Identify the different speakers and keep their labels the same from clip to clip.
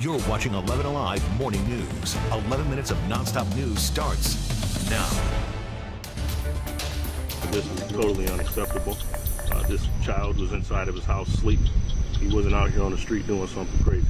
Speaker 1: You're watching 11 Alive Morning News. 11 minutes of nonstop news starts now.
Speaker 2: This is totally unacceptable. This child was inside of his house sleeping. He wasn't out here on the street doing something crazy.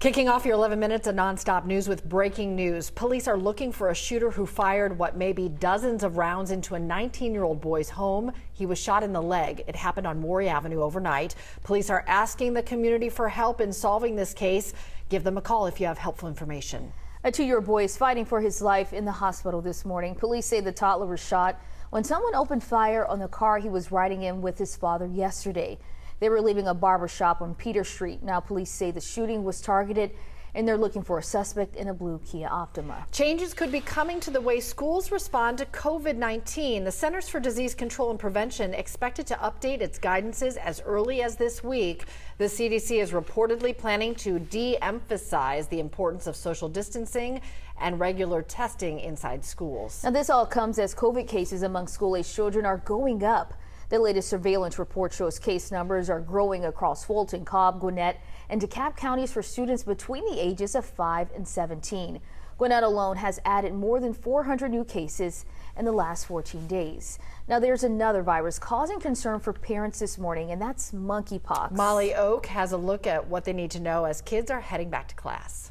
Speaker 3: Kicking off your 11 minutes of nonstop news with breaking news. Police are looking for a shooter who fired what may be dozens of rounds into a 19-year-old boy's home. He was shot in the leg. It happened on Maury Avenue overnight. Police are asking the community for help in solving this case. Give them a call if you have helpful information.
Speaker 4: A 2-year-old boy is fighting for his life in the hospital this morning. Police say the toddler was shot when someone opened fire on the car he was riding in with his father yesterday. They were leaving a barber shop on Peter Street. Now police say the shooting was targeted and they're looking for a suspect in a blue Kia Optima.
Speaker 3: Changes could be coming to the way schools respond to COVID-19. The Centers for Disease Control and Prevention expected to update its guidances as early as this week. The CDC is reportedly planning to de-emphasize the importance of social distancing and regular testing inside schools.
Speaker 4: Now this all comes as COVID cases among school-aged children are going up. The latest surveillance report shows case numbers are growing across Fulton, Cobb, Gwinnett, and DeKalb counties for students between the ages of 5 and 17. Gwinnett alone has added more than 400 new cases in the last 14 days. Now there's another virus causing concern for parents this morning, and that's monkeypox.
Speaker 3: Molly Oak has a look at what they need to know as kids are heading back to class.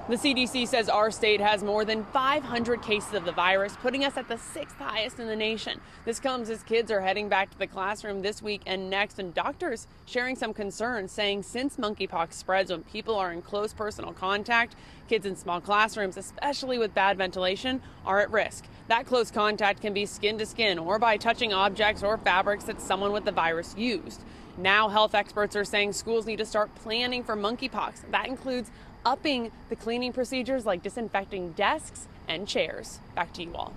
Speaker 5: The CDC says our state has more than 500 cases of the virus, putting us at the 6th highest in the nation. This comes as kids are heading back to the classroom this week and next, and doctors sharing some concerns, saying since monkeypox spreads when people are in close personal contact, kids in small classrooms, especially with bad ventilation, are at risk. That close contact can be skin to skin or by touching objects or fabrics that someone with the virus used. Now health experts are saying schools need to start planning for monkeypox. That includes upping the cleaning procedures like disinfecting desks and chairs. Back to you all.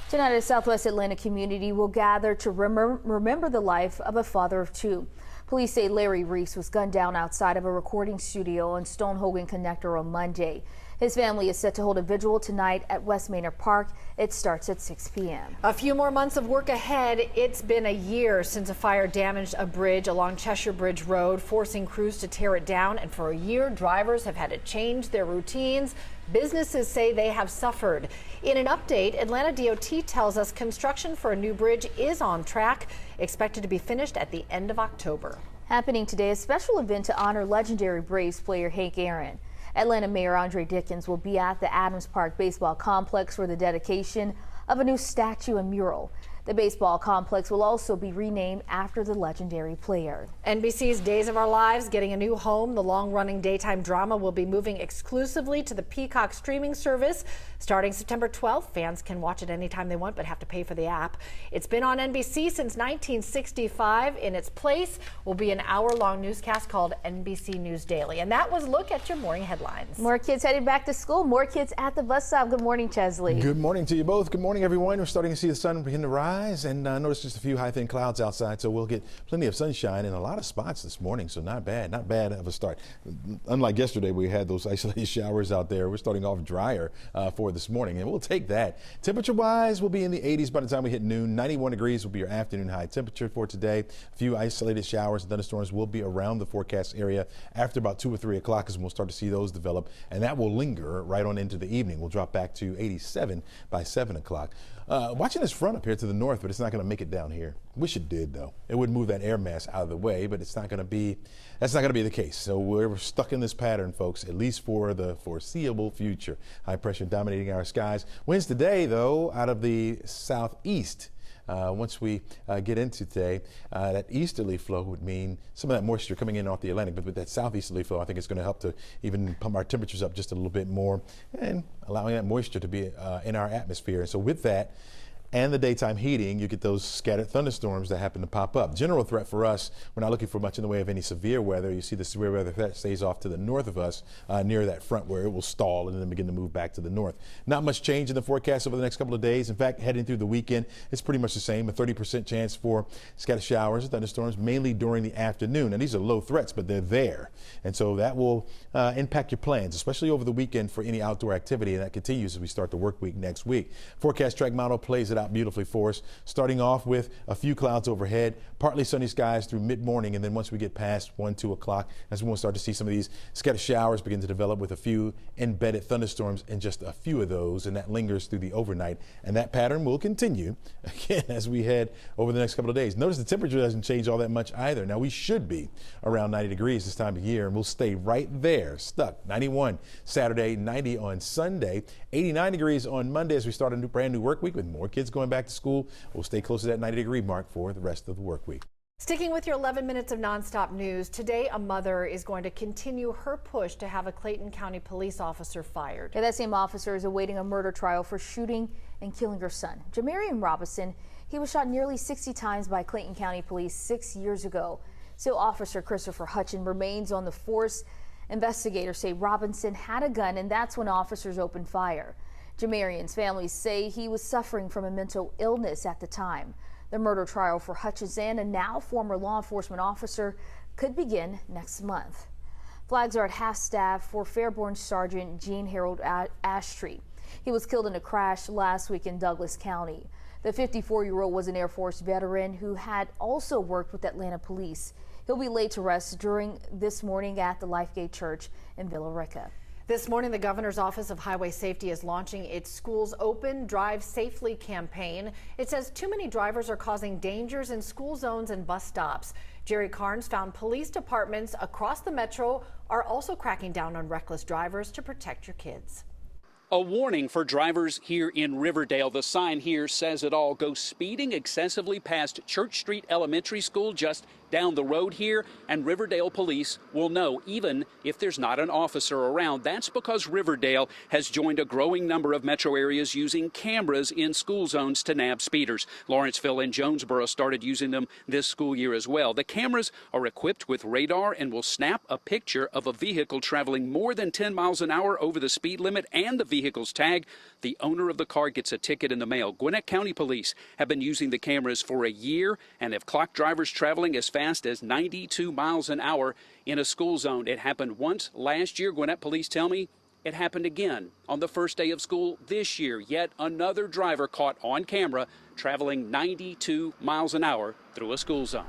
Speaker 4: Tonight, a Southwest Atlanta community will gather to remember the life of a father of 2. Police say Larry Reese was gunned down outside of a recording studio on Stonehogan Connector on Monday. His family is set to hold a vigil tonight at West Manor Park. It starts at 6 p.m.
Speaker 3: A few more months of work ahead. It's been a year since a fire damaged a bridge along Cheshire Bridge Road, forcing crews to tear it down. And for a year, drivers have had to change their routines. Businesses say they have suffered. In an update, Atlanta DOT tells us construction for a new bridge is on track, expected to be finished at the end of October.
Speaker 4: Happening today, a special event to honor legendary Braves player Hank Aaron. Atlanta Mayor Andre Dickens will be at the Adams Park Baseball Complex for the dedication of a new statue and mural. The baseball complex will also be renamed after the legendary player.
Speaker 3: NBC's Days of Our Lives getting a new home. The long-running daytime drama will be moving exclusively to the Peacock streaming service. Starting September 12th, fans can watch it anytime they want but have to pay for the app. It's been on NBC since 1965. In its place will be an hour-long newscast called NBC News Daily. And that was a look at your morning headlines.
Speaker 4: More kids headed back to school, more kids at the bus stop. Good morning, Chesley.
Speaker 6: Good morning to you both. Good morning, everyone. We're starting to see the sun begin to rise. And notice just a few high thin clouds outside, so we'll get plenty of sunshine in a lot of spots this morning, so not bad of a start. Unlike yesterday, we had those isolated showers out there. We're starting off drier for this morning, and we'll take that. Temperature wise, we'll be in the 80s by the time we hit noon. 91 degrees will be your afternoon high temperature for today. A few isolated showers and thunderstorms will be around the forecast area after about 2 or 3 o'clock, as we'll start to see those develop, and that will linger right on into the evening. We'll drop back to 87 by 7 o'clock. Watching this front up here to the north, but it's not going to make it down here. Wish it did, though. It would move that air mass out of the way, but it's not going to be. That's not going to be the case. So we're stuck in this pattern, folks, at least for the foreseeable future. High pressure dominating our skies. Winds today, though, out of the southeast. Once we get into today, that easterly flow would mean some of that moisture coming in off the Atlantic, but with that southeasterly flow, I think it's going to help to even pump our temperatures up just a little bit more and allowing that moisture to be in our atmosphere. And so with that, and the daytime heating, you get those scattered thunderstorms that happen to pop up. General threat for us, we're not looking for much in the way of any severe weather. You see the severe weather threat stays off to the north of us near that front where it will stall and then begin to move back to the north. Not much change in the forecast over the next couple of days. In fact, heading through the weekend, it's pretty much the same, a 30% chance for scattered showers and thunderstorms, mainly during the afternoon. And these are low threats, but they're there. And so that will impact your plans, especially over the weekend for any outdoor activity. And that continues as we start the work week next week. Forecast track model plays it out out beautifully for us. Starting off with a few clouds overhead, partly sunny skies through mid-morning, and then once we get past 1, 2 o'clock, that's when we'll start to see some of these scattered showers begin to develop with a few embedded thunderstorms and just a few of those, and that lingers through the overnight. And that pattern will continue again as we head over the next couple of days. Notice the temperature doesn't change all that much either. Now we should be around 90 degrees this time of year, and we'll stay right there, stuck. 91 Saturday, 90 on Sunday, 89 degrees on Monday as we start a brand new work week with more kids going back to school. We'll stay close to that 90-degree mark for the rest of the work week.
Speaker 3: Sticking with your 11 minutes of nonstop news, today a mother is going to continue her push to have a Clayton County police officer fired.
Speaker 4: Yeah, that same officer is awaiting a murder trial for shooting and killing her son. JAMARION Robinson, he was shot nearly 60 times by Clayton County police 6 years ago. So Officer Christopher Hutchin remains on the force. Investigators say Robinson had a gun, and that's when officers opened fire. JAMARION's family say he was suffering from a mental illness at the time. The murder trial for Hutchinson, a now former law enforcement officer, could begin next month. Flags are at half-staff for Fairborn Sergeant Gene Harold Ashtree. He was killed in a crash last week in Douglas County. The 54-year-old was an Air Force veteran who had also worked with Atlanta police. He'll be laid to rest during this morning at the Lifegate Church in Villa Rica.
Speaker 3: This morning, the governor's Office of Highway Safety is launching its Schools Open, Drive Safely campaign. It says too many drivers are causing dangers in school zones and bus stops. Jerry Carnes found police departments across the metro are also cracking down on reckless drivers to protect your kids.
Speaker 7: A warning for drivers here in Riverdale. The sign here says it all. Go speeding excessively past Church Street Elementary School just down the road here, and Riverdale police will know even if there's not an officer around. That's because Riverdale has joined a growing number of metro areas using cameras in school zones to nab speeders. Lawrenceville and Jonesboro started using them this school year as well. The cameras are equipped with radar and will snap a picture of a vehicle traveling more than 10 miles an hour over the speed limit and the vehicle's tag. The owner of the car gets a ticket in the mail. Gwinnett County Police have been using the cameras for a year and have clocked drivers traveling as fast as 92 miles an hour in a school zone. It happened once last year. Gwinnett Police tell me it happened again on the first day of school this year. Yet another driver caught on camera traveling 92 miles an hour through a school zone.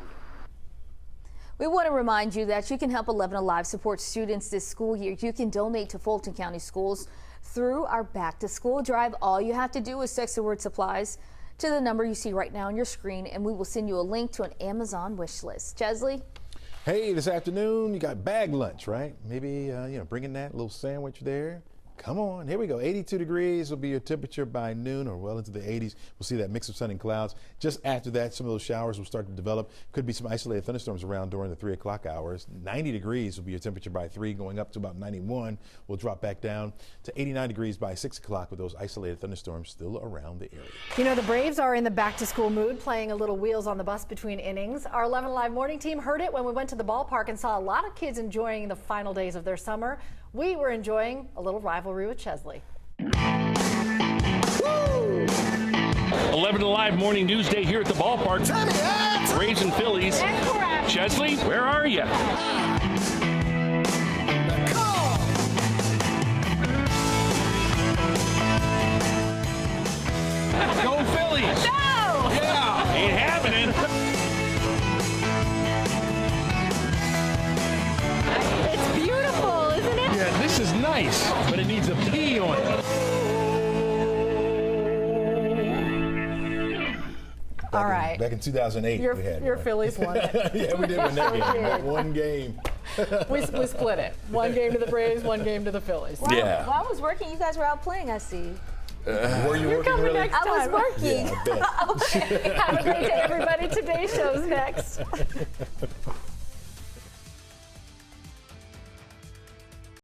Speaker 4: We want to remind you that you can help 11 Alive support students this school year. You can donate to Fulton County Schools through our Back to School drive. All you have to do is text the word supplies to the number you see right now on your screen, and we will send you a link to an Amazon wish list. Chesley?
Speaker 6: Hey, this afternoon you got bag lunch, right? Maybe bringing that little sandwich there. Come on, here we go. 82 degrees will be your temperature by noon, or well into the 80s. We'll see that mix of sun and clouds. Just after that, some of those showers will start to develop. Could be some isolated thunderstorms around during the 3 o'clock hours. 90 degrees will be your temperature by 3, going up to about 91. We'll drop back down to 89 degrees by 6 o'clock with those isolated thunderstorms still around the area.
Speaker 3: You know, the Braves are in the back-to-school mood, playing a little wheels on the bus between innings. Our 11 Alive morning team heard it when we went to the ballpark and saw a lot of kids enjoying the final days of their summer. We were enjoying a little rivalry with Chesley.
Speaker 8: 11 Alive morning news day here at the ballpark. Braves and Phillies. Chesley, where are you? Go Phillies!
Speaker 3: No!
Speaker 8: Yeah, ain't happening.
Speaker 3: It's beautiful, isn't it?
Speaker 8: Yeah, this is nice, but it needs a P on it.
Speaker 3: All right.
Speaker 6: Back in 2008, we had
Speaker 3: your
Speaker 6: one.
Speaker 3: Phillies won it.
Speaker 6: Yeah, we did win that game. That one game.
Speaker 3: We split it. One game to the Braves, one game to the Phillies.
Speaker 4: While I was working, you guys were out playing, I see.
Speaker 6: Were you working really?
Speaker 3: Next time.
Speaker 4: I was working.
Speaker 6: Yeah, I bet.
Speaker 3: Have a great day, everybody. Today's show's next.